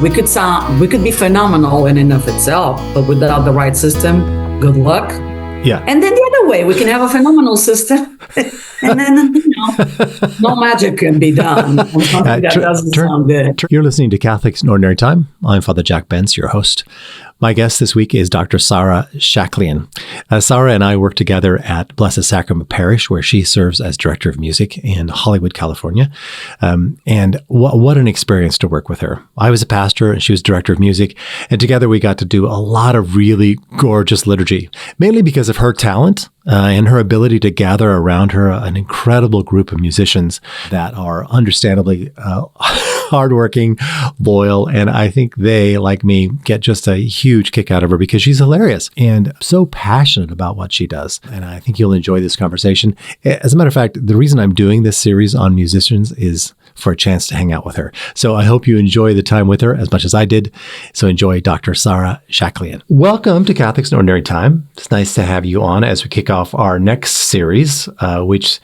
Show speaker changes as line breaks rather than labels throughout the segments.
we could be phenomenal in and of itself, but without the right system, good luck.
Yeah.
And then the other way, we can have a phenomenal system, and then, no magic can be done on something that doesn't sound good.
You're listening to Catholics in Ordinary Time. I'm Father Jack Bence, your host. My guest this week is Dr. Sara Shakliyan. Sara and I work together at Blessed Sacrament Parish, where she serves as Director of Music in Hollywood, California. And what an experience to work with her. I was a pastor and she was Director of Music. And together we got to do a lot of really gorgeous liturgy, mainly because of her talent and her ability to gather around her an incredible group of musicians that are understandably hardworking, loyal, and I think they, like me, get just a huge kick out of her because she's hilarious and so passionate about what she does. And I think you'll enjoy this conversation. As a matter of fact, the reason I'm doing this series on musicians is for a chance to hang out with her. So I hope you enjoy the time with her as much as I did. So enjoy Dr. Sara Shakliyan. Welcome to Catholics in Ordinary Time. It's nice to have you on as we kick off our next series, which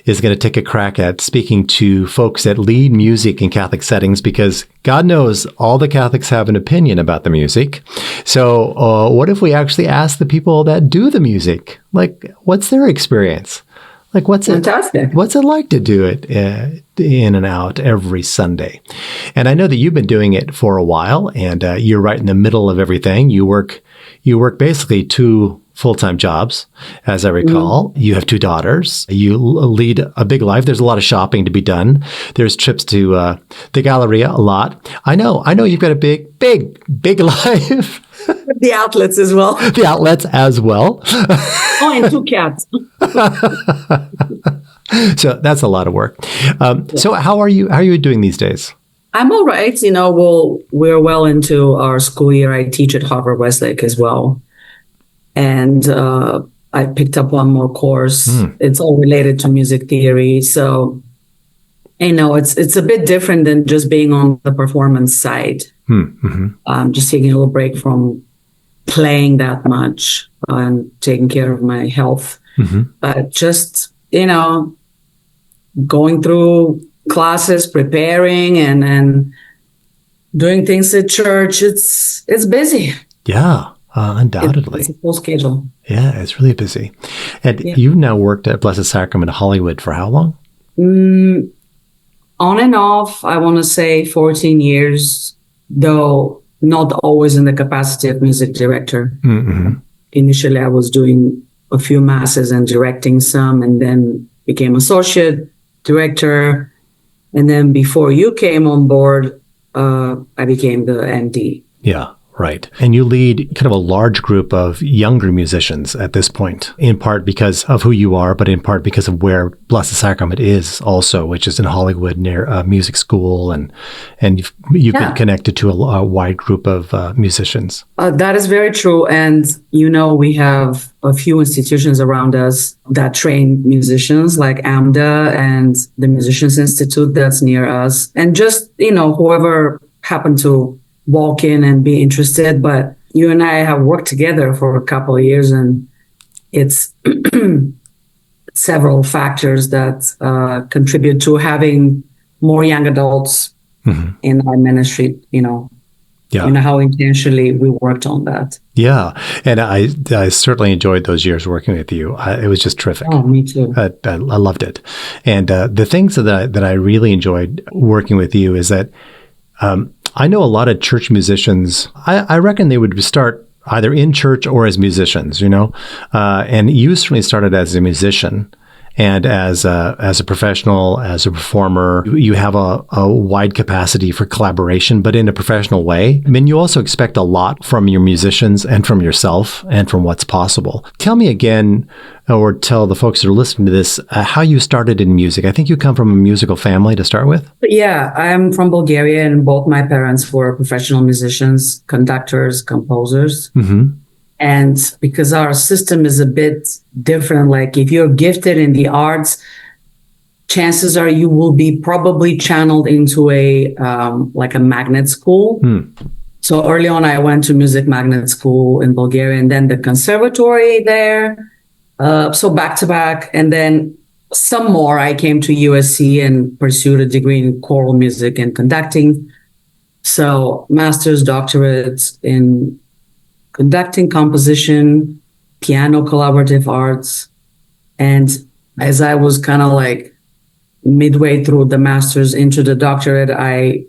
is going to take a crack at speaking to folks that lead music in Catholic settings, because God knows all the Catholics have an opinion about the music. So what if we actually ask the people that do the music, like, what's their experience? Like, what's it like to do it in and out every Sunday? And I know that you've been doing it for a while, and you're right in the middle of everything. You work basically 2 full-time jobs, as I recall. You have 2 daughters. You lead a big life. There's a lot of shopping to be done. There's trips to the Galleria a lot. I know you've got a big life.
The outlets as well.
The outlets as well.
Oh, and 2 cats.
So that's a lot of work. So how are you doing these days?
I'm all right. We're well into our school year. I teach at Harvard Westlake as well. And I picked up one more course. It's all related to music theory. So, it's a bit different than just being on the performance side. Just taking a little break from playing that much and taking care of my health. But just, going through classes, preparing and doing things at church. It's busy.
Yeah. Undoubtedly.
It's a full schedule.
Yeah, it's really busy. And you've now worked at Blessed Sacrament Hollywood for how long?
On and off, I want to say 14 years, though not always in the capacity of music director. Initially, I was doing a few masses and directing some, and then became associate director. And then before you came on board, I became the MD.
Yeah. Right. And you lead kind of a large group of younger musicians at this point, in part because of who you are, but in part because of where Blessed Sacrament is also, which is in Hollywood near a music school. And you've been connected to a wide group of musicians.
That is very true. And, we have a few institutions around us that train musicians like AMDA and the Musicians Institute that's near us. And just, whoever happened to walk in and be interested. But you and I have worked together for a couple of years, and it's several factors that contribute to having more young adults in our ministry, how intentionally we worked on that.
Yeah. And I certainly enjoyed those years working with you. It was just terrific.
Oh, me too.
I loved it. And the things that I really enjoyed working with you is that I know a lot of church musicians, I reckon they would start either in church or as musicians, and you certainly started as a musician. And as a professional, as a performer, you have a wide capacity for collaboration, but in a professional way. I mean, you also expect a lot from your musicians and from yourself and from what's possible. Tell me again, or tell the folks that are listening to this, how you started in music. I think you come from a musical family to start with.
Yeah, I'm from Bulgaria, and both my parents were professional musicians, conductors, composers. And because our system is a bit different, like if you're gifted in the arts, chances are you will be probably channeled into a magnet school. So early on, I went to music magnet school in Bulgaria, and then the conservatory there. So back to back. And then some more, I came to USC and pursued a degree in choral music and conducting. So master's, doctorate in conducting, composition, piano, collaborative arts. And as I was kind of like midway through the master's into the doctorate, I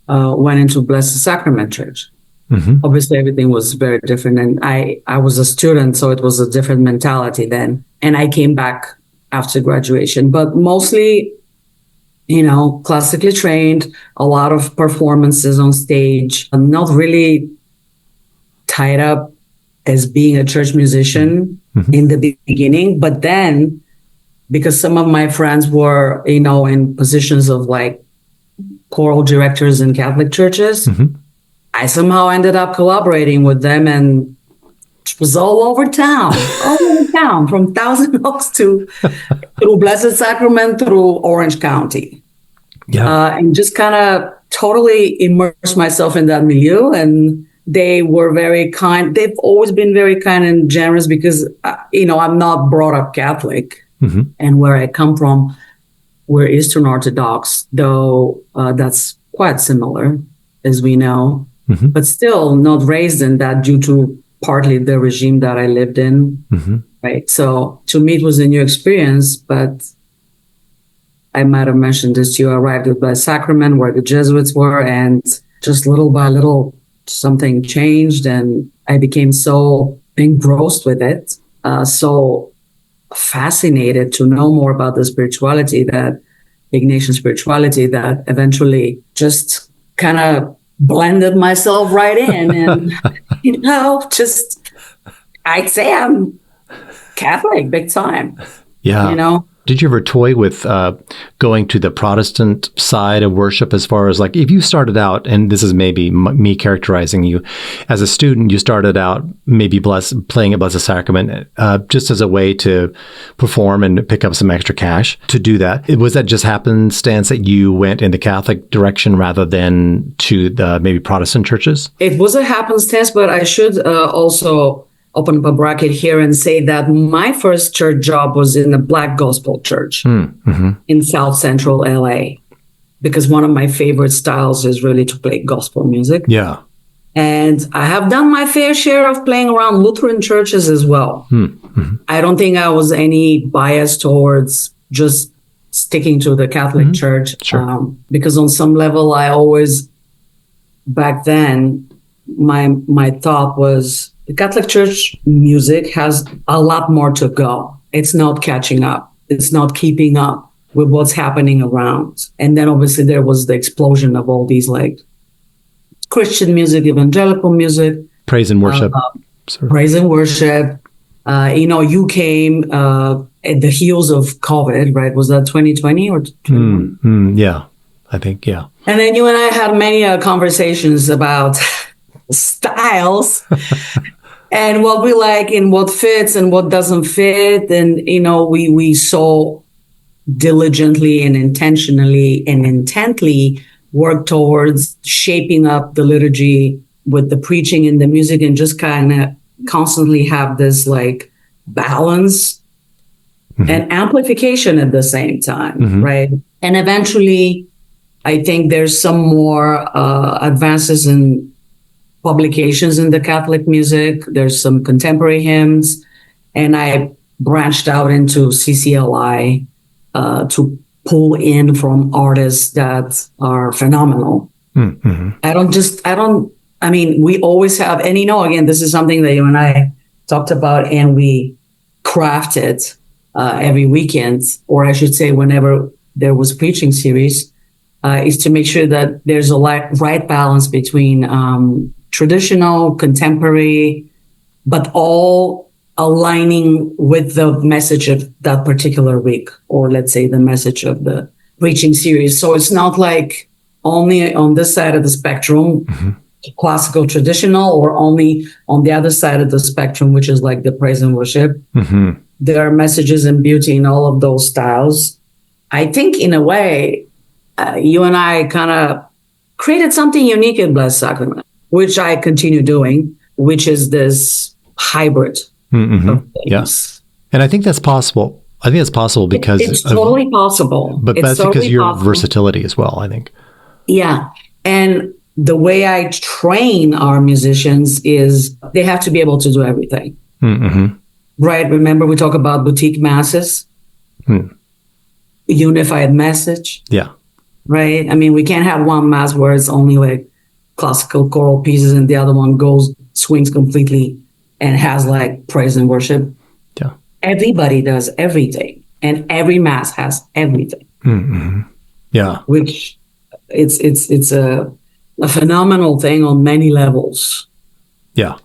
went into Blessed Sacrament Church. Mm-hmm. Obviously, everything was very different. And I was a student, so it was a different mentality then. And I came back after graduation, but mostly, classically trained, a lot of performances on stage. I'm not really tied up as being a church musician in the beginning, but then because some of my friends were, in positions of like choral directors in Catholic churches, I somehow ended up collaborating with them, and it was all over town, from Thousand Oaks through Blessed Sacrament, through Orange County. Yeah. And just kind of totally immersed myself in that milieu. And they were very kind. They've always been very kind and generous because, I'm not brought up Catholic. And where I come from, we're Eastern Orthodox, though that's quite similar, as we know. But still not raised in that due to partly the regime that I lived in. Right. So to me, it was a new experience, but I might have mentioned this to you. I arrived at Blessed Sacrament where the Jesuits were, and just little by little, something changed, and I became so engrossed with it, so fascinated to know more about the spirituality, that Ignatian spirituality, that eventually just kind of blended myself right in. And, I'd say I'm Catholic big time.
Yeah. Did you ever toy with going to the Protestant side of worship, as far as like, if you started out, and this is maybe me characterizing you, as a student, you started out maybe playing at Blessed Sacrament just as a way to perform and pick up some extra cash to do that. Was that just happenstance that you went in the Catholic direction rather than to the maybe Protestant churches?
It was a happenstance, but I should also open up a bracket here and say that my first church job was in a Black gospel church in South Central LA, because one of my favorite styles is really to play gospel music.
Yeah.
And I have done my fair share of playing around Lutheran churches as well. I don't think I was any bias towards just sticking to the Catholic Church. Sure. Because on some level, I always, back then, my thought was, the Catholic Church music has a lot more to go. It's not catching up. It's not keeping up with what's happening around. And then obviously there was the explosion of all these like Christian music, evangelical music.
Praise and worship.
Praise and worship. You came at the heels of COVID, right? Was that 2020 or 2021?
Yeah, I think, yeah.
And then you and I had many conversations about styles and what we like and what fits and what doesn't fit. And, we so diligently and intentionally and intently work towards shaping up the liturgy with the preaching and the music, and just kind of constantly have this like balance and amplification at the same time, right? And eventually, I think there's some more advances in publications in the Catholic music. There's some contemporary hymns, and I branched out into CCLI to pull in from artists that are phenomenal. We always have, and again, this is something that you and I talked about, and we crafted every weekend, or I should say whenever there was preaching series, is to make sure that there's a right balance between traditional, contemporary, but all aligning with the message of that particular week, or let's say the message of the preaching series. So it's not like only on this side of the spectrum, classical, traditional, or only on the other side of the spectrum, which is like the praise and worship. There are messages and beauty in all of those styles. I think in a way, you and I kind of created something unique at Blessed Sacrament, which I continue doing, which is this hybrid of things.
Yes. And I think that's possible. I think it's possible because
it's totally possible.
But that's because of your versatility as well, I think.
Yeah. And the way I train our musicians is they have to be able to do everything.
Mm-hmm.
Right? Remember, we talk about boutique masses, unified message.
Yeah.
Right? I mean, we can't have one mass where it's only like classical choral pieces and the other one swings completely and has like praise and worship.
Yeah.
Everybody does everything, and every mass has everything.
Mm-hmm. Yeah.
Which it's a phenomenal thing on many levels.
Yeah.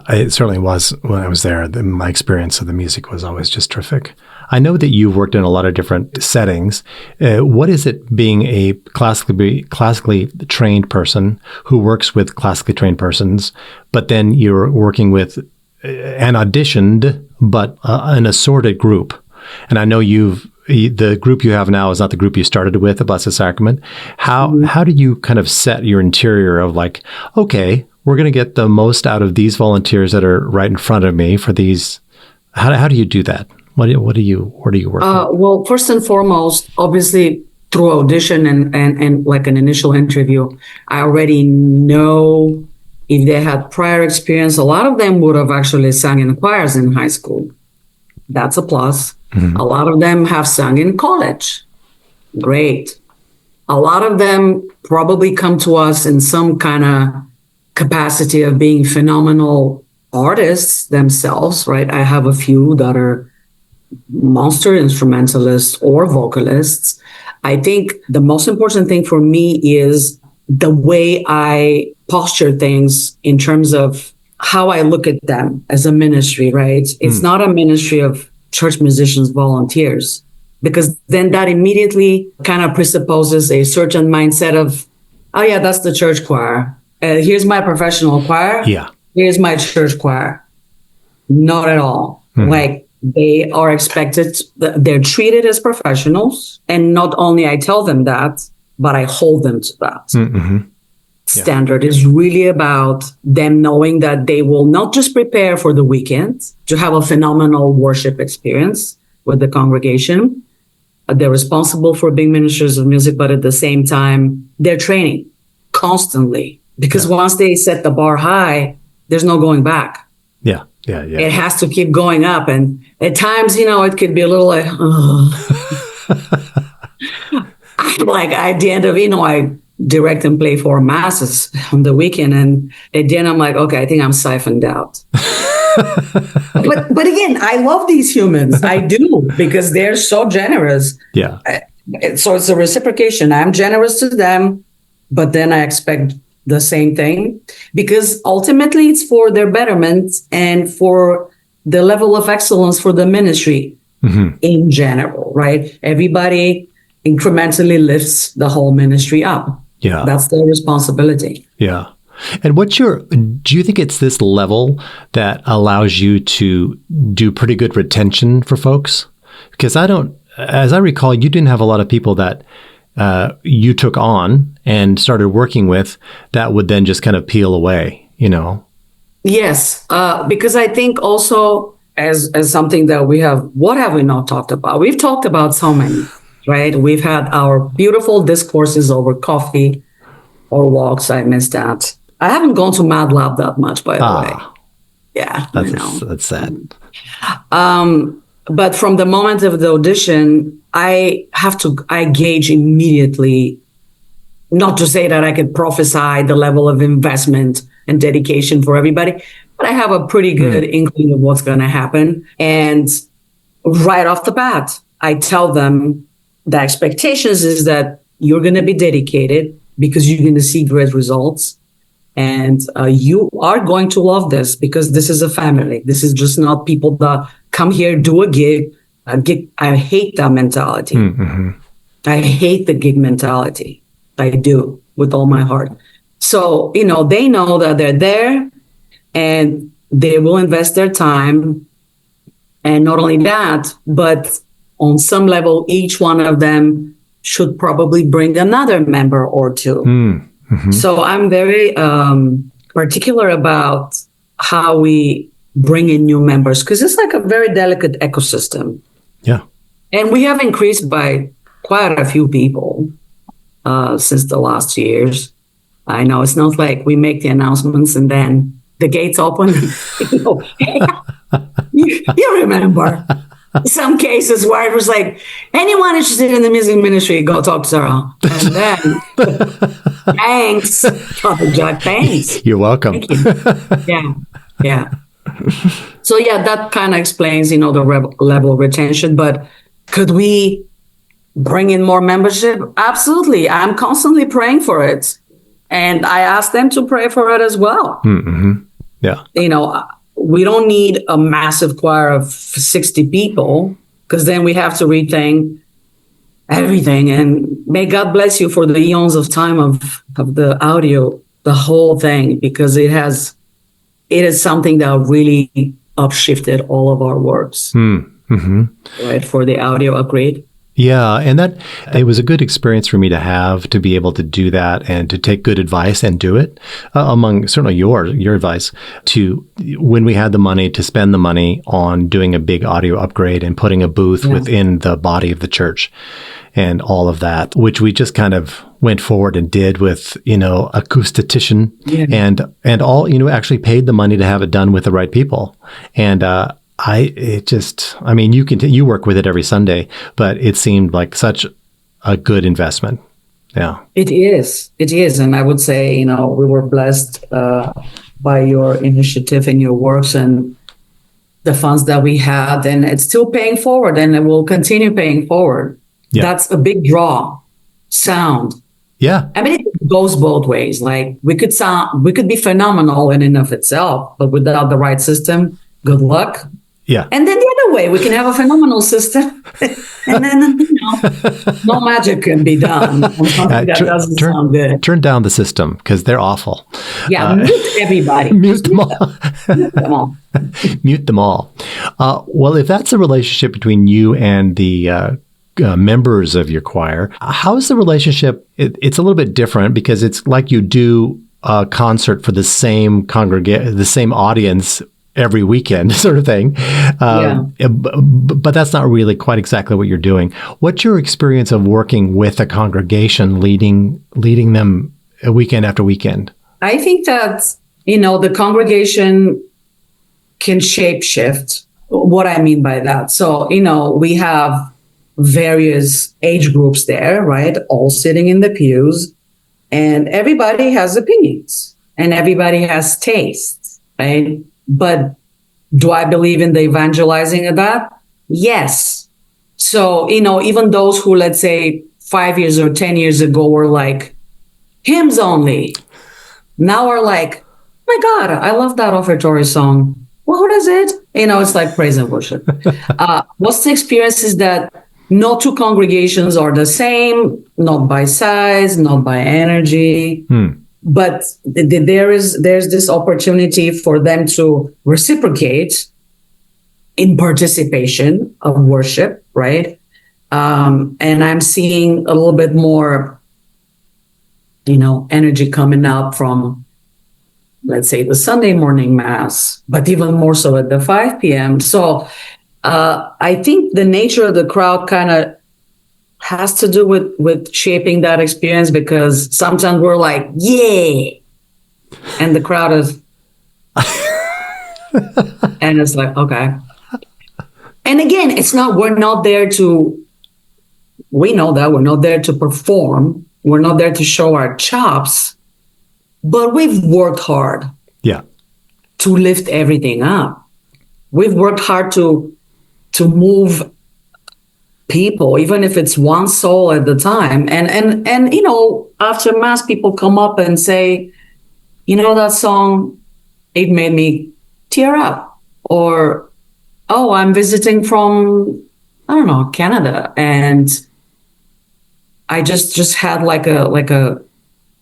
It certainly was when I was there. My experience of the music was always just terrific. I know that you've worked in a lot of different settings. What is it being a classically trained person who works with classically trained persons, but then you're working with an auditioned but an assorted group? And I know the group you have now is not the group you started with at Blessed Sacrament. How do you kind of set your interior of like, okay, we're going to get the most out of these volunteers that are right in front of me for these? How do you do that? Where do you work?
Well, first and foremost, obviously through audition and like an initial interview, I already know if they had prior experience. A lot of them would have actually sung in choirs in high school. That's a plus. Mm-hmm. A lot of them have sung in college. Great. A lot of them probably come to us in some kind of capacity of being phenomenal artists themselves, right? I have a few that are monster instrumentalists or vocalists. I think the most important thing for me is the way I posture things in terms of how I look at them as a ministry, right? It's not a ministry of church musicians, volunteers, because then that immediately kind of presupposes a certain mindset of, oh yeah, that's the church choir. Here's my professional choir.
Yeah.
Here's my church choir. Not at all. Like they are expected, they're treated as professionals. And not only I tell them that, but I hold them to that. Mm-hmm. Standard is really about them knowing that they will not just prepare for the weekend to have a phenomenal worship experience with the congregation. They're responsible for being ministers of music, but at the same time, they're training constantly. Because once they set the bar high, there's no going back.
Yeah.
It has to keep going up. And at times, it could be a little like, like at the end of, I direct and play 4 masses on the weekend. And at the end, I'm like, okay, I think I'm siphoned out. but again, I love these humans. I do, because they're so generous.
Yeah.
So it's a reciprocation. I'm generous to them, but then I expect the same thing, because ultimately it's for their betterment and for the level of excellence for the ministry in general, right? Everybody incrementally lifts the whole ministry up.
Yeah.
That's their responsibility.
Yeah. And do you think it's this level that allows you to do pretty good retention for folks? Because as I recall, you didn't have a lot of people that you took on and started working with that would then just kind of peel away, Yes, because I think also as something that what have we not talked about? We've talked about so many, right? We've had our beautiful discourses over coffee or walks. I missed that. I haven't gone to Mad Lab that much, by the way. Yeah, that's sad.
But from the moment of the audition, I gauge immediately, not to say that I could prophesy the level of investment and dedication for everybody, but I have a pretty good inkling of what's going to happen. And right off the bat, I tell them the expectations is that you're going to be dedicated because you're going to see great results. And you are going to love this because this is a family. This is just not people that come here, do a gig. I hate that mentality. Mm-hmm. I hate the gig mentality. I do with all my heart. So, they know that they're there and they will invest their time. And not only that, but on some level, each one of them should probably bring another member or two. Mm-hmm. So I'm very particular about how we bring in new members, because it's like a very delicate ecosystem.
Yeah.
And we have increased by quite a few people since the last years. I know it's not like we make the announcements and then the gates open. You remember some cases where it was like, anyone interested in the music ministry, go talk to Sarah. And then, thanks, Father Jack, thanks.
You're welcome.
Thank you. Yeah. So yeah, that kind of explains, the level of retention. But could we bring in more membership? Absolutely. I'm constantly praying for it. And I ask them to pray for it as well.
Mm-hmm. Yeah.
We don't need a massive choir of 60 people, because then we have to rethink everything. And may God bless you for the eons of time of the audio, the whole thing, because it is something that really upshifted all of our works,
mm-hmm.
right, for the audio upgrade.
Yeah, and it was a good experience for me to be able to do that and to take good advice and do it, among certainly your advice, to when we had the money, to spend the money on doing a big audio upgrade and putting a booth within the body of the church and all of that, which we just kind of went forward and did with, acoustician and all, actually paid the money to have it done with the right people. And, you work with it every Sunday, but it seemed like such a good investment. Yeah.
It is. And I would say, we were blessed by your initiative and your works and the funds that we had, and it's still paying forward and it will continue paying forward. Yeah. That's a big draw. Sound.
Yeah.
I mean, it goes both ways. Like we could be phenomenal in and of itself, but without the right system, good luck.
Yeah.
And then the other way, we can have a phenomenal system and then, no magic can be done on something that doesn't sound good.
Turn down the system because they're awful.
Yeah, mute everybody.
Mute them all.
Mute them all.
Mute them all. Well, if that's the relationship between you and the members of your choir, how is the relationship? It's a little bit different because it's like you do a concert for the same the same audience every weekend sort of thing. But that's not really quite exactly what you're doing. What's your experience of working with a congregation, leading them weekend after weekend?
I think that, the congregation can shape shift. What I mean by that. So, we have various age groups there, right? All sitting in the pews, and everybody has opinions and everybody has tastes, right? But do I believe in the evangelizing of that? Yes. So, even those who, let's say 5 years or 10 years ago were like hymns only, now are like, oh my God, I love that offertory song. Well, what is it? It's like praise and worship. What's the experience is that no two congregations are the same, not by size, not by energy. But there's this opportunity for them to reciprocate in participation of worship, right? And I'm seeing a little bit more, energy coming up from, let's say, the Sunday morning mass, but even more so at the 5 p.m. So I think the nature of the crowd kind of has to do with shaping that experience, because sometimes we're like, yeah, and the crowd is, and it's like, okay. And again, we're not there to, we know that we're not there to perform. We're not there to show our chops, but we've worked hard.
Yeah.
To lift everything up. We've worked hard to move people, even if it's one soul at the time. And after mass, people come up and say, that song, it made me tear up. Or, oh, I'm visiting from, I don't know, Canada, and I just had like a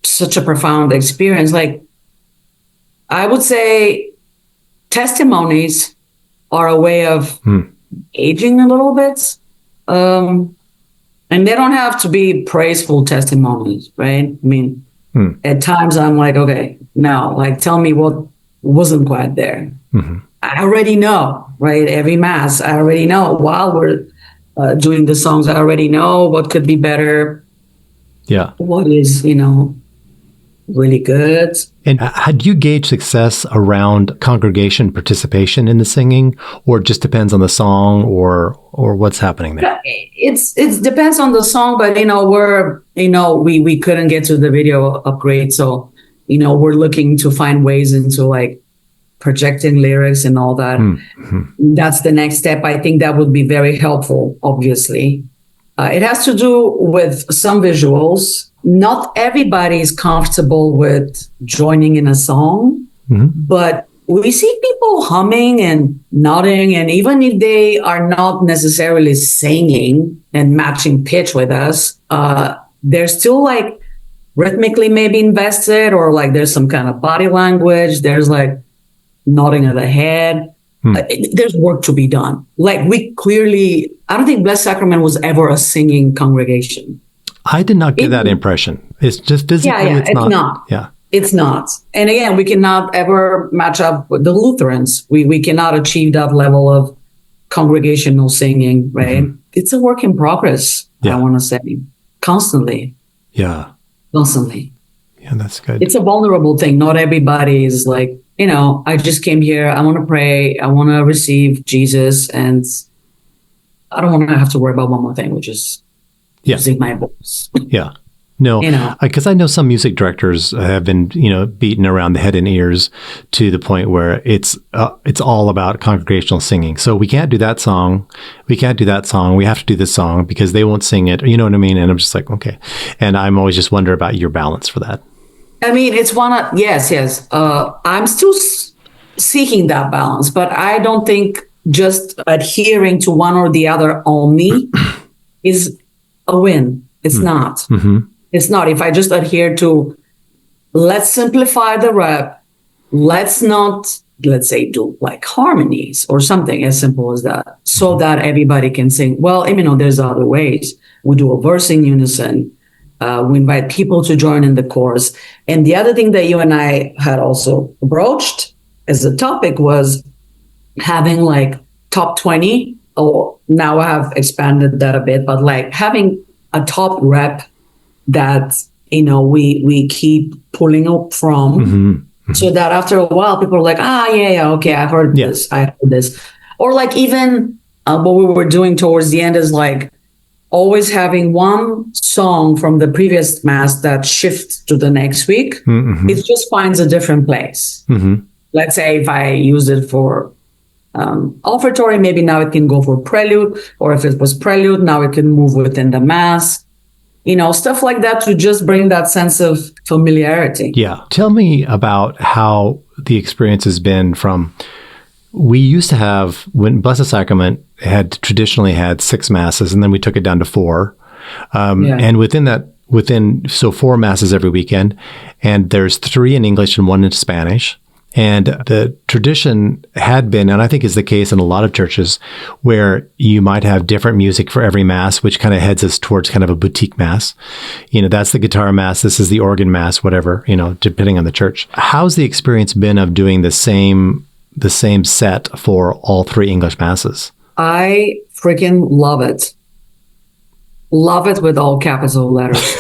such a profound experience. Like, I would say testimonies are a way of aging a little bit. And they don't have to be praiseful testimonies, right? I mean, at times I'm like, okay, now, like, tell me what wasn't quite there. Mm-hmm. I already know, right? Every mass, I already know. While we're doing the songs, I already know what could be better.
Yeah.
What is, really good.
And had you gauged success around congregation participation in the singing, or it just depends on the song, or what's happening there?
It depends on the song, but we couldn't get to the video upgrade, so we're looking to find ways into like projecting lyrics and all that. Mm-hmm. That's the next step. I think that would be very helpful. Obviously, it has to do with some visuals. Not everybody is comfortable with joining in a song, but we see people humming and nodding, and even if they are not necessarily singing and matching pitch with us, they're still like rhythmically maybe invested, or like there's some kind of body language. There's like nodding of the head. There's work to be done. Like I don't think Blessed Sacrament was ever a singing congregation.
I did not get that impression. It's just physically, it's not. Yeah.
It's not. And again, we cannot ever match up with the Lutherans. We cannot achieve that level of congregational singing, right? Mm-hmm. It's a work in progress, I want to say, constantly.
Yeah.
Constantly.
Yeah, that's good.
It's a vulnerable thing. Not everybody is like, I just came here. I want to pray. I want to receive Jesus. And I don't want to have to worry about one more thing, which is using my voice.
Yeah. No, because I know some music directors have been, beaten around the head and ears to the point where it's all about congregational singing. So we can't do that song. We can't do that song. We have to do this song because they won't sing it. You know what I mean? And I'm just like, okay. And I'm always just wondering about your balance for that.
I mean, it's yes. I'm still seeking that balance, but I don't think just adhering to one or the other only is a win. It's not. Mm-hmm. It's not. If I just adhere to, let's simplify the rep, let's say do like harmonies or something as simple as that, so that everybody can sing. Well, there's other ways. We do a verse in unison. We invite people to join in the chorus. And the other thing that you and I had also broached as a topic was having like top 20. Oh, now I have expanded that a bit, but like having a top rep that, we keep pulling up from, so that after a while people are like, okay, I heard this. Or like even what we were doing towards the end is like always having one song from the previous mass that shifts to the next week. Mm-hmm. It just finds a different place. Mm-hmm. Let's say if I used it for offertory, maybe now it can go for prelude, or if it was prelude, now it can move within the mass. Stuff like that to just bring that sense of familiarity.
Yeah. Tell me about how the experience has been we used to have, when Blessed Sacrament had traditionally had 6 masses, and then we took it down to 4. And within 4 masses every weekend, and there's 3 in English and 1 in Spanish. And the tradition had been, and I think is the case in a lot of churches, where you might have different music for every mass, which kind of heads us towards kind of a boutique mass. That's the guitar mass, this is the organ mass, whatever, depending on the church. How's the experience been of doing the same set for all 3 English masses?
I freaking love it. Love it with all capital letters.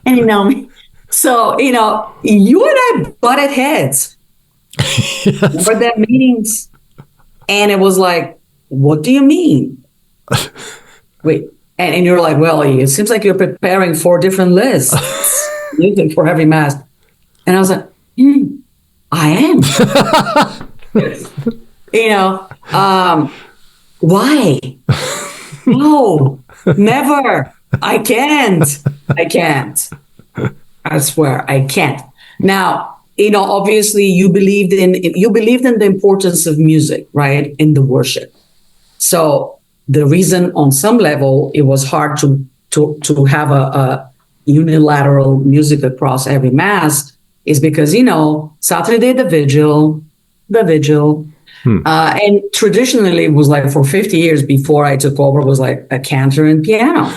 and so, you and I butted heads for their meetings. And it was like, what do you mean? Wait. And you're like, well, it seems like you're preparing 4 different lists music for every mass. And I was like, I am. Why? No, never. I can't. I swear, I can't. Now, obviously you believed in the importance of music, right? In the worship. So the reason on some level it was hard to have a unilateral music across every mass is because, Saturday, the vigil. And traditionally it was like for 50 years before I took over was like a cantor and piano.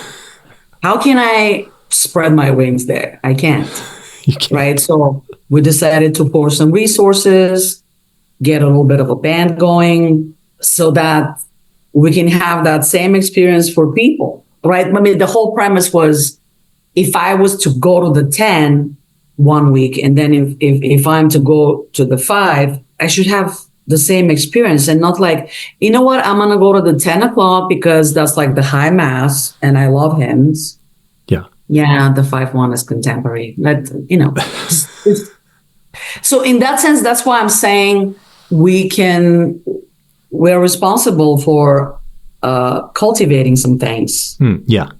How can I spread my wings there? I can't. Right? So we decided to pour some resources, get a little bit of a band going so that we can have that same experience for people, right? I mean, the whole premise was, if I was to go to the 10 one week, and then if I'm to go to the 5, I should have the same experience, and not like, you know what, I'm going to go to the 10 o'clock because that's like the high mass and I love hymns.
Yeah.
Yeah, the 5-1 is contemporary. So in that sense, that's why I'm saying we're responsible for cultivating some things.
Yeah,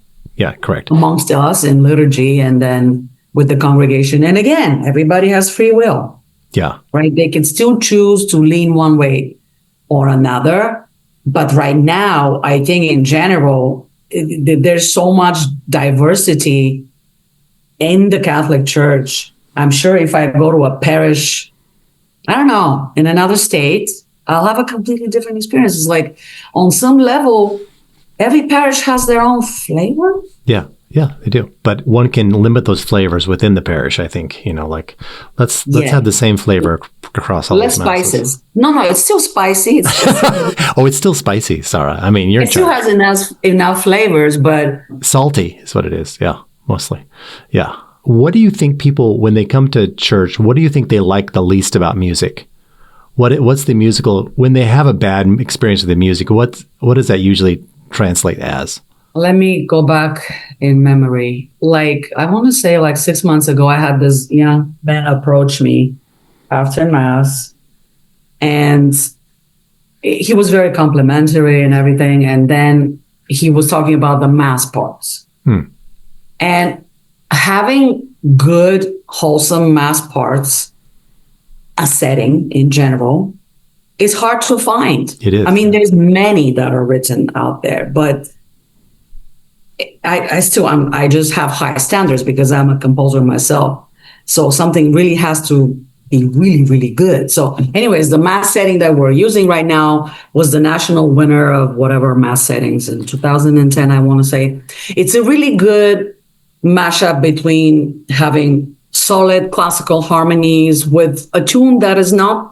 correct.
Amongst us in liturgy and then with the congregation. And again, everybody has free will.
Yeah.
Right? They can still choose to lean one way or another. But right now, I think in general, there's so much diversity in the Catholic Church. I'm sure if I go to a parish, I don't know, in another state, I'll have a completely different experience. It's like on some level, every parish has their own flavor.
Yeah, they do. But one can limit those flavors within the parish, I think. Like, let's have the same flavor across all
less
these masses.
Spices. No, it's still spicy.
It's still spicy, Sara. I mean, you're in charge.
It still has enough flavors, but
salty is what it is. Yeah, mostly. Yeah. What do you think people, when they come to church, what do you think they like the least about music? What's the musical, when they have a bad experience with the music, what does that usually translate as?
Let me go back in memory. Like, I want to say 6 months ago, I had this young man approach me after Mass, and he was very complimentary and everything. And then he was talking about the Mass parts. And having good, wholesome Mass parts, a setting in general, is hard to find.
It is.
I mean, there's many that are written out there, but I just have high standards because I'm a composer myself. So something really has to be really, really good. So anyways, the Mass setting that we're using right now was the national winner of whatever Mass settings in 2010, I want to say. It's a really good mashup between having solid classical harmonies with a tune that is not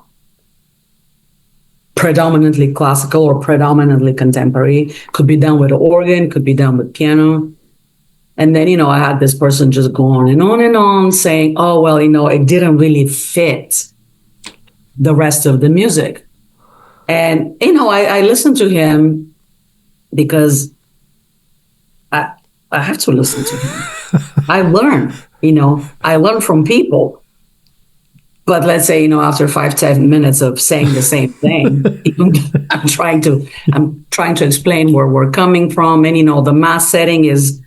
predominantly classical or predominantly contemporary. Could be done with organ, could be done with piano. And then, I had this person just go on and on saying, oh, well, it didn't really fit the rest of the music. And, I listened to him because I have to listen to him. I learn from people. But let's say, after 5-10 minutes of saying the same thing, I'm trying to explain where we're coming from. And, the Mass setting is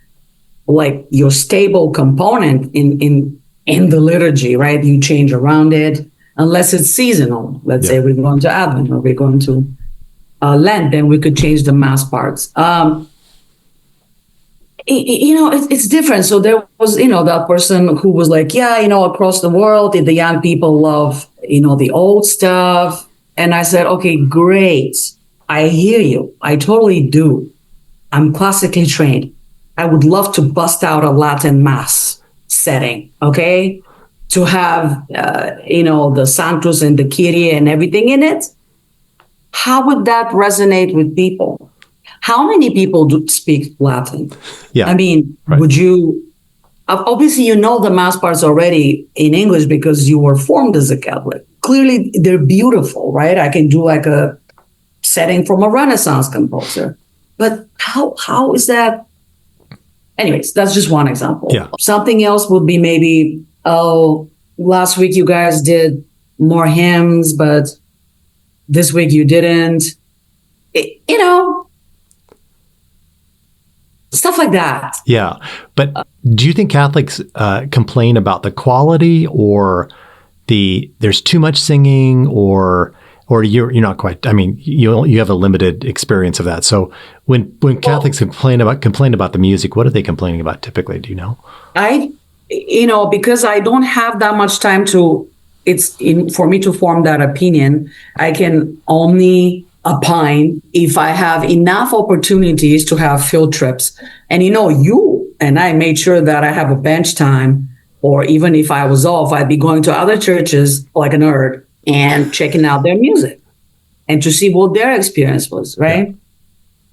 like your stable component in the liturgy, right? You change around it unless it's seasonal. Let's say we're going to Advent or we're going to Lent, then we could change the Mass parts. It's different. So there was, that person who was like, across the world, the young people love, the old stuff. And I said, okay, great. I hear you. I totally do. I'm classically trained. I would love to bust out a Latin Mass setting, okay? To have, the Sanctus and the Kyrie and everything in it. How would that resonate with people? How many people do speak Latin?
Yeah.
I mean, right. Would you, obviously, the Mass parts already in English because you were formed as a Catholic. Clearly, they're beautiful, right? I can do like a setting from a Renaissance composer. But how is that? Anyways, that's just one example.
Yeah.
Something else would be maybe, last week you guys did more hymns, but this week you didn't. Stuff like that.
Yeah. But do you think Catholics complain about the quality or there's too much singing or you're not quite, I mean, you have a limited experience of that. So when Catholics complain about the music, what are they complaining about typically? Do you know?
Because I don't have that much time for me to form that opinion, I can only opine if I have enough opportunities to have field trips. And you and I made sure that I have a bench time, or even if I was off, I'd be going to other churches like a nerd and checking out their music and to see what their experience was, right?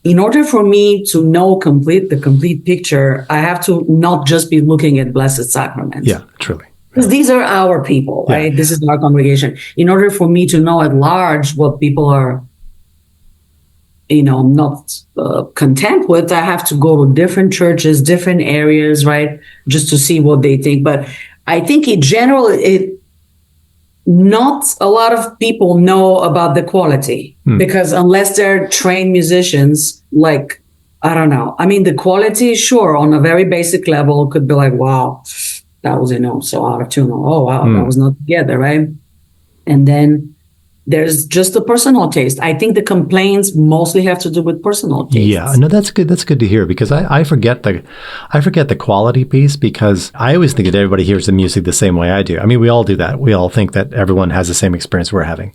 in order for me to know the complete picture, I have to not just be looking at Blessed Sacrament.
Yeah, truly.
Because these are our people, right?
Yeah.
This is our congregation. In order for me to know at large what people are, not content with, I have to go to different churches, different areas, right? Just to see what they think. But I think in general, not a lot of people know about the quality because unless they're trained musicians, like, I don't know. I mean, the quality, sure, on a very basic level could be like, wow, that was, so out of tune. Oh, wow, that was not together, right? And then there's just a personal taste. I think the complaints mostly have to do with personal taste.
Yeah, no, that's good. That's good to hear because I forget the quality piece because I always think that everybody hears the music the same way I do. I mean, we all do that. We all think that everyone has the same experience we're having,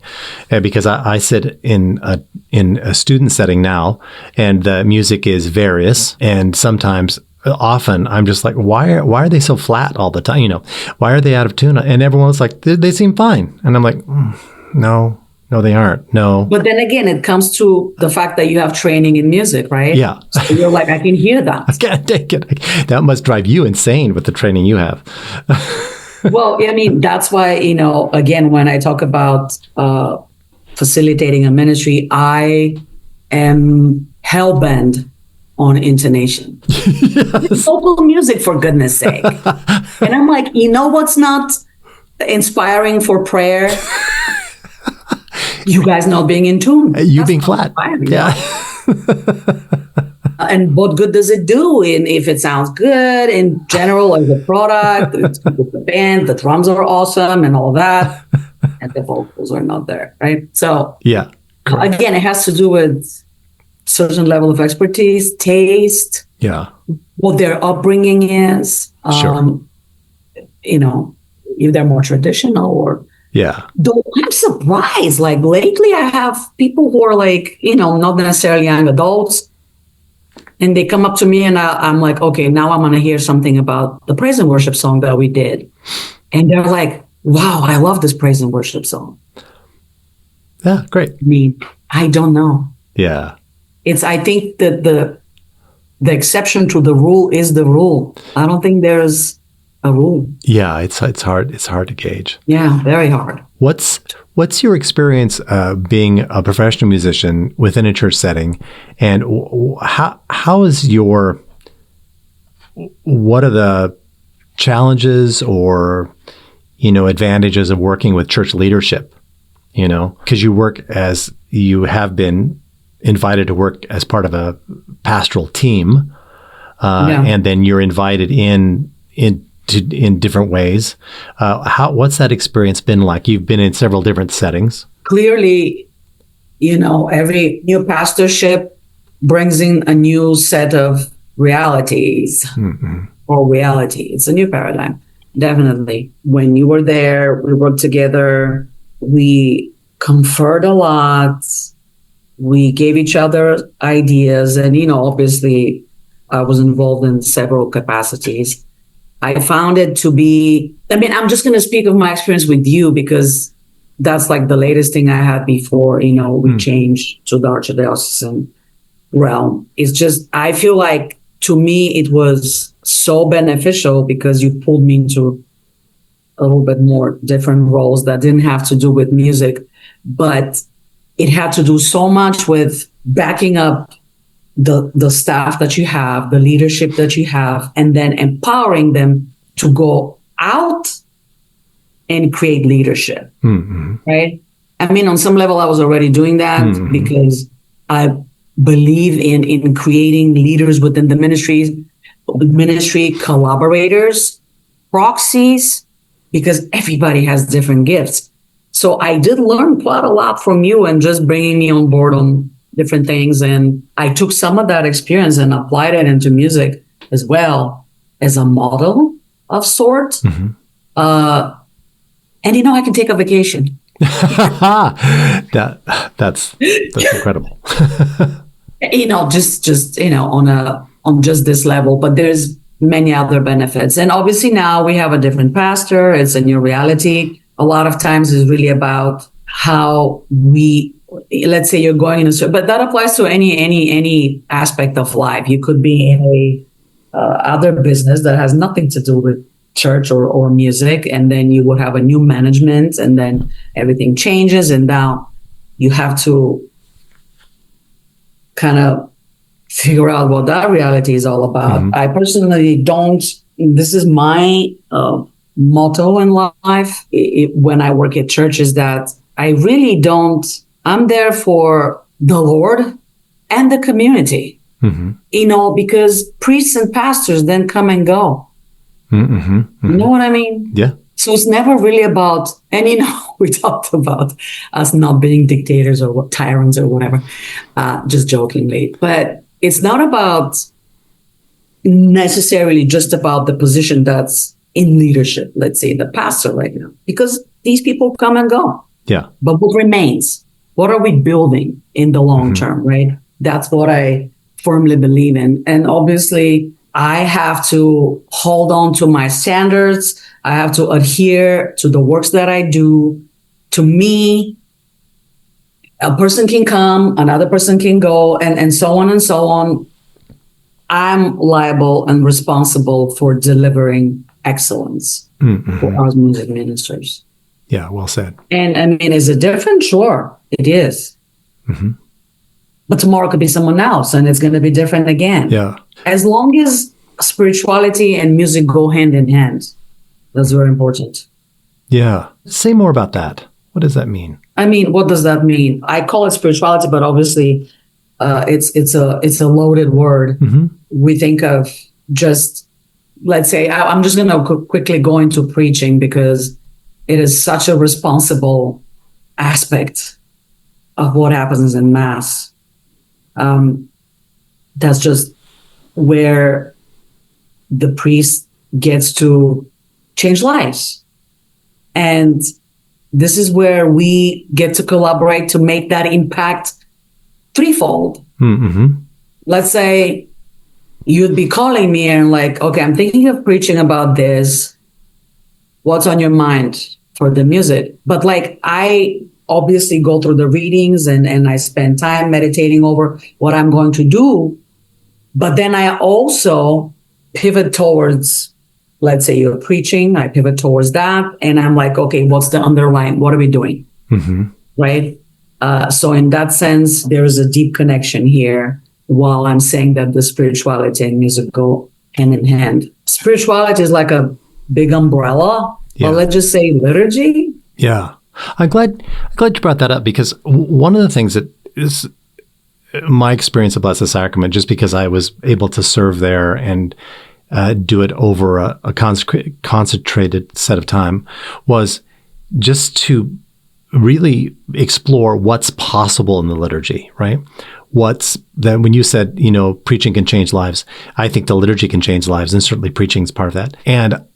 because I sit in a student setting now, and the music is various, and often I'm just like, why are they so flat all the time? Why are they out of tune? And everyone's like, they seem fine, and I'm like, no. No, they aren't. No.
But then again, it comes to the fact that you have training in music, right?
Yeah.
So you're like, I can hear that.
I can't take it. That must drive you insane with the training you have.
Well, I mean, that's why, again, when I talk about facilitating a ministry, I am hellbent on intonation. Yes. It's vocal music, for goodness sake. And I'm like, what's not inspiring for prayer? You guys not being in tune.
You being flat. Yeah.
And what good does it do if it sounds good in general as a product? It's good with the band, the drums are awesome and all that. And the vocals are not there, right? So
yeah, correct.
Again, it has to do with certain level of expertise, taste, what their upbringing is.
Sure.
If they're more traditional or
yeah.
Though I'm surprised, like lately I have people who are like, not necessarily young adults, and they come up to me and I'm like, okay, now I'm going to hear something about the praise and worship song that we did. And they're like, wow, I love this praise and worship song.
Yeah, great.
I mean, I don't know.
Yeah.
I think that the exception to the rule is the rule. I don't think there's a rule.
Yeah, it's hard. It's hard to gauge.
Yeah, very hard.
What's your experience being a professional musician within a church setting, and what are the challenges or advantages of working with church leadership? Because you have been invited to work as part of a pastoral team, and then you're invited in different ways. What's that experience been like? You've been in several different settings. Clearly,
every new pastorship brings in a new set of realities or reality. It's a new paradigm, definitely. When you were there, we worked together, we conferred a lot, we gave each other ideas, and, obviously I was involved in several capacities. I found it to be, I'm just going to speak of my experience with you because that's like the latest thing I had before, we changed to the archdiocesan realm. It's just, I feel like to me, it was so beneficial because you pulled me into a little bit more different roles that didn't have to do with music, but it had to do so much with backing up the staff that you have, the leadership that you have, and then empowering them to go out and create leadership, right? On some level, I was already doing that because I believe in creating leaders within the ministry collaborators, proxies, because everybody has different gifts. So I did learn quite a lot from you and just bringing me on board on different things. And I took some of that experience and applied it into music as well as a model of sorts. And, I can take a vacation.
That's incredible.
Just on just this level, but there's many other benefits. And obviously now we have a different pastor. It's a new reality. A lot of times it's really about how we let's say you're going in but that applies to any aspect of life. You could be in a other business that has nothing to do with church or music, and then you would have a new management, and then everything changes, and now you have to kind of figure out what that reality is all about. Mm-hmm. I personally don't. This is my motto in life when I work at church, is that I really don't. I'm there for the Lord and the community, because priests and pastors then come and go. You know what I mean?
Yeah.
So it's never really about, and we talked about us not being dictators or tyrants or whatever, just jokingly. But it's not about necessarily just about the position that's in leadership, let's say the pastor right now, because these people come and go.
Yeah.
But what remains? What are we building in the long term, right? That's what I firmly believe in. And obviously, I have to hold on to my standards. I have to adhere to the works that I do. To me, a person can come, another person can go, and so on and so on. I'm liable and responsible for delivering excellence for our music ministers.
Yeah, well said.
And I mean, is it different? Sure, it is. But tomorrow could be someone else, and it's going to be different again.
Yeah.
As long as spirituality and music go hand in hand, that's very important.
Yeah. Say more about that. What does that mean?
I mean, what does that mean? I call it spirituality, but obviously, it's a loaded word. We think of just, let's say, I'm just going to quickly go into preaching because it is such a responsible aspect of what happens in Mass. That's just where the priest gets to change lives. And this is where we get to collaborate to make that impact threefold. Let's say you'd be calling me and like, okay, I'm thinking of preaching about this. What's on your mind for the music? But like, I obviously go through the readings and I spend time meditating over what I'm going to do. But then I also pivot towards, let's say you're preaching, I pivot towards that. And I'm like, okay, what's the underlying? What are we doing? Right? So in that sense, there is a deep connection here while I'm saying that the spirituality and music go hand in hand. Spirituality is like a big umbrella, but let's just say liturgy.
Yeah. I'm glad you brought that up, because one of the things that is my experience of Blessed Sacrament, just because I was able to serve there and do it over a concentrated set of time, was just to really explore what's possible in the liturgy, right? Then when you said, preaching can change lives, I think the liturgy can change lives, and certainly preaching is part of that. And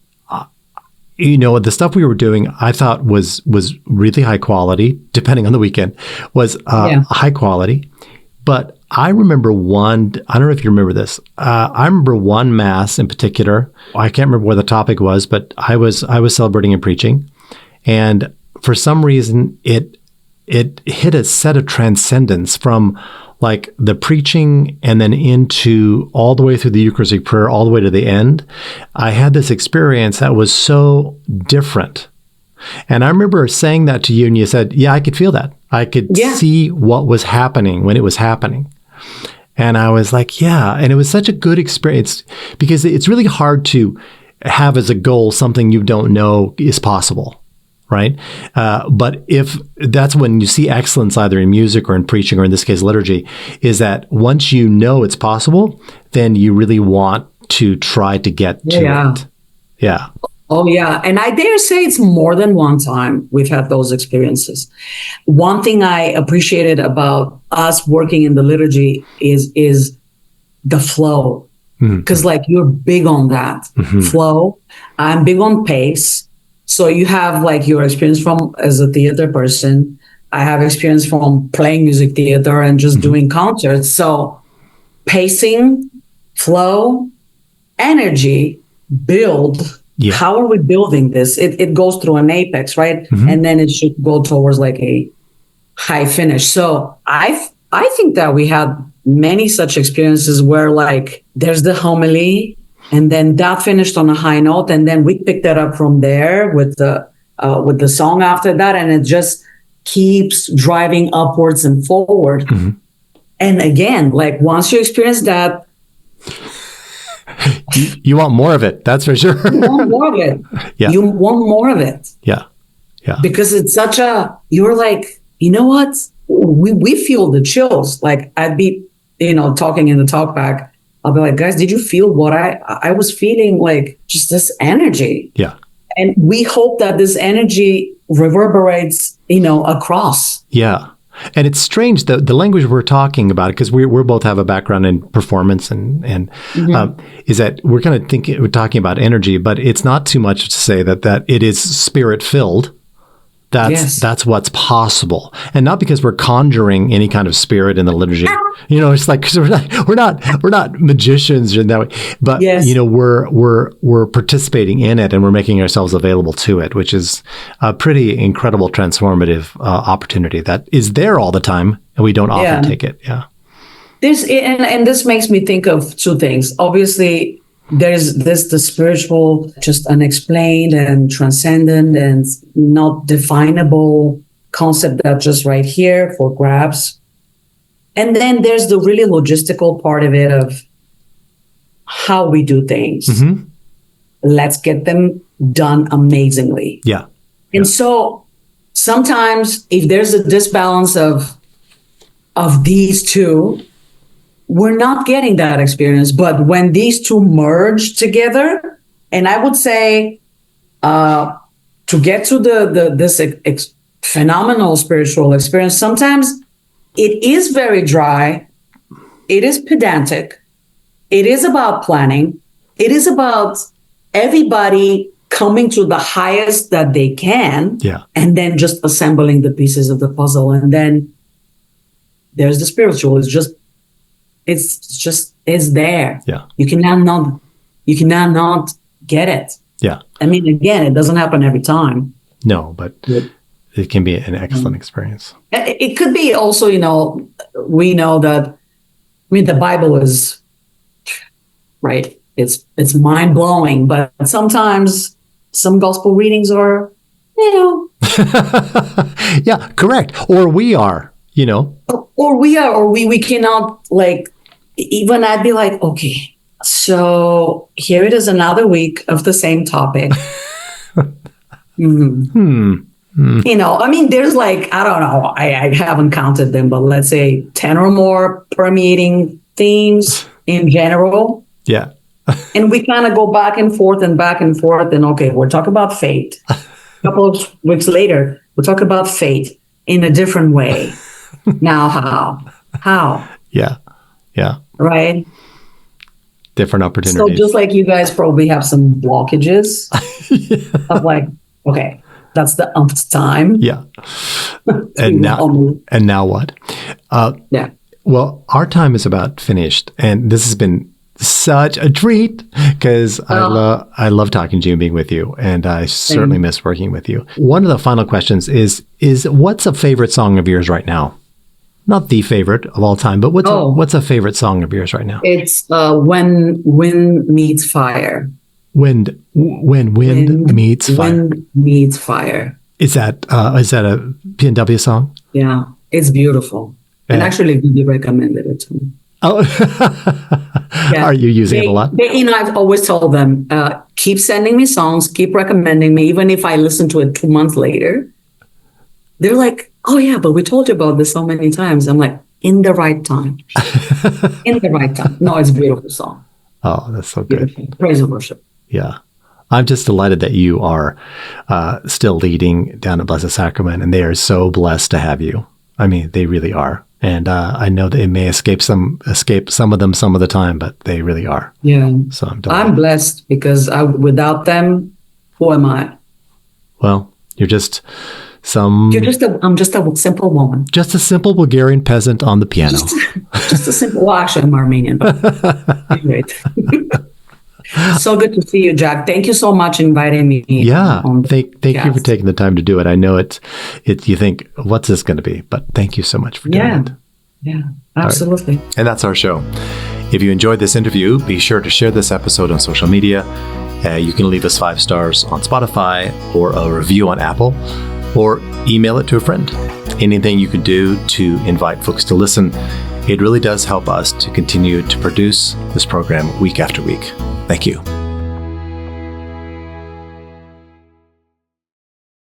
the stuff we were doing, I thought was really high quality, depending on the weekend, was high quality. But I remember I don't know if you remember this. I remember one Mass in particular. I can't remember what the topic was, but I was celebrating and preaching. And for some reason, it hit a set of transcendence from like the preaching and then into all the way through the Eucharistic prayer, all the way to the end. I had this experience that was so different. And I remember saying that to you, and you said, yeah, I could feel that. I could see what was happening when it was happening. And I was like, yeah. And it was such a good experience, because it's really hard to have as a goal something you don't know is possible. Right. But if that's when you see excellence, either in music or in preaching, or in this case, liturgy, is that once you know it's possible, then you really want to try to get to it. Yeah.
Oh, yeah. And I dare say it's more than one time we've had those experiences. One thing I appreciated about us working in the liturgy is the flow. Because like you're big on that flow. I'm big on pace. So you have like your experience from as a theater person. I have experience from playing music theater and just doing concerts. So pacing, flow, energy, build. Yeah. How are we building this? It goes through an apex, right? And then it should go towards like a high finish. So I think that we had many such experiences where like there's the homily and then that finished on a high note, and then we picked that up from there with the song after that, and it just keeps driving upwards and forward. Mm-hmm. And again, like once you experience that,
you want more of it. That's for sure.
You want more of it.
Yeah.
You want more of it.
Yeah. Yeah.
Because it's you're like, you know what? We feel the chills. Like I'd be, talking in the talk back. I'll be like, guys, did you feel what I was feeling? Like just this energy.
Yeah.
And we hope that this energy reverberates, across.
Yeah. And it's strange that the language we're talking about, because we both have a background in performance and mm-hmm. Is that we're talking about energy, but it's not too much to say that it is spirit filled. That's what's possible, and not because we're conjuring any kind of spirit in the liturgy. It's like, cause we're not magicians in that way, but yes. We're participating in it, and we're making ourselves available to it, which is a pretty incredible transformative opportunity that is there all the time, and we don't often take it. Yeah,
and this makes me think of two things. Obviously, there's the spiritual, just unexplained and transcendent and not definable concept that's just right here for grabs. And then there's the really logistical part of it, of how we do things. Mm-hmm. Let's get them done amazingly.
Yeah.
And so sometimes if there's a disbalance of these two, we're not getting that experience. But when these two merge together, and I would say to get to this phenomenal spiritual experience, sometimes it is very dry. It is pedantic. It is about planning. It is about everybody coming to the highest that they can, and then just assembling the pieces of the puzzle. And then there's the spiritual. It's there.
Yeah.
You cannot not get it.
Yeah.
I mean, again, it doesn't happen every time.
No, but it can be an excellent experience.
It could be also, we know that, the Bible is, right, it's mind blowing, but sometimes some gospel readings are,
Yeah, correct. Or we are,
Or we cannot, like, even I'd be like, okay, so here it is, another week of the same topic. There's like, I don't know, I haven't counted them, but let's say 10 or more permeating themes in general.
Yeah.
And we kind of go back and forth. And okay, we'll talk about fate. A couple of weeks later, we'll talk about fate in a different way. Now, how?
Yeah.
Right?
Different opportunities.
So just like you guys probably have some blockages of like, okay, that's the umpth time.
Yeah. And now what?
Yeah.
Well, our time is about finished, and this has been such a treat because I love talking to you and being with you, and I certainly miss working with you. One of the final questions is what's a favorite song of yours right now? Not the favorite of all time, but what's a favorite song of yours right now?
It's When Wind Meets Fire.
When wind meets fire.
Wind meets fire.
Is that a PNW song?
Yeah, it's beautiful. And actually, Vivi recommended it to me.
Oh, Are you using it a lot?
I've always told them, keep sending me songs, keep recommending me, even if I listen to it 2 months later. They're like, oh yeah, but we told you about this so many times. I'm like, in the right time. In the right time. No, it's a beautiful song.
Oh, that's so good.
Beautiful. Praise and worship.
Yeah. I'm just delighted that you are still leading down at Blessed Sacrament, and they are so blessed to have you. I mean, they really are. And I know that it may escape some of them some of the time, but they really are.
Yeah.
So I'm delighted.
I'm blessed because without them, who am I?
Well, you're just
I'm just a simple woman.
Just a simple Bulgarian peasant on the piano.
Just a simple, well, actually, I'm Armenian. But great. So good to see you, Jack. Thank you so much inviting me.
Yeah. Thank you for taking the time to do it. I know it, you think, what's this going to be? But thank you so much for doing it.
Yeah, absolutely.
Right. And that's our show. If you enjoyed this interview, be sure to share this episode on social media. You can leave us 5 stars on Spotify or a review on Apple, or email it to a friend. Anything you can do to invite folks to listen, it really does help us to continue to produce this program week after week. Thank you.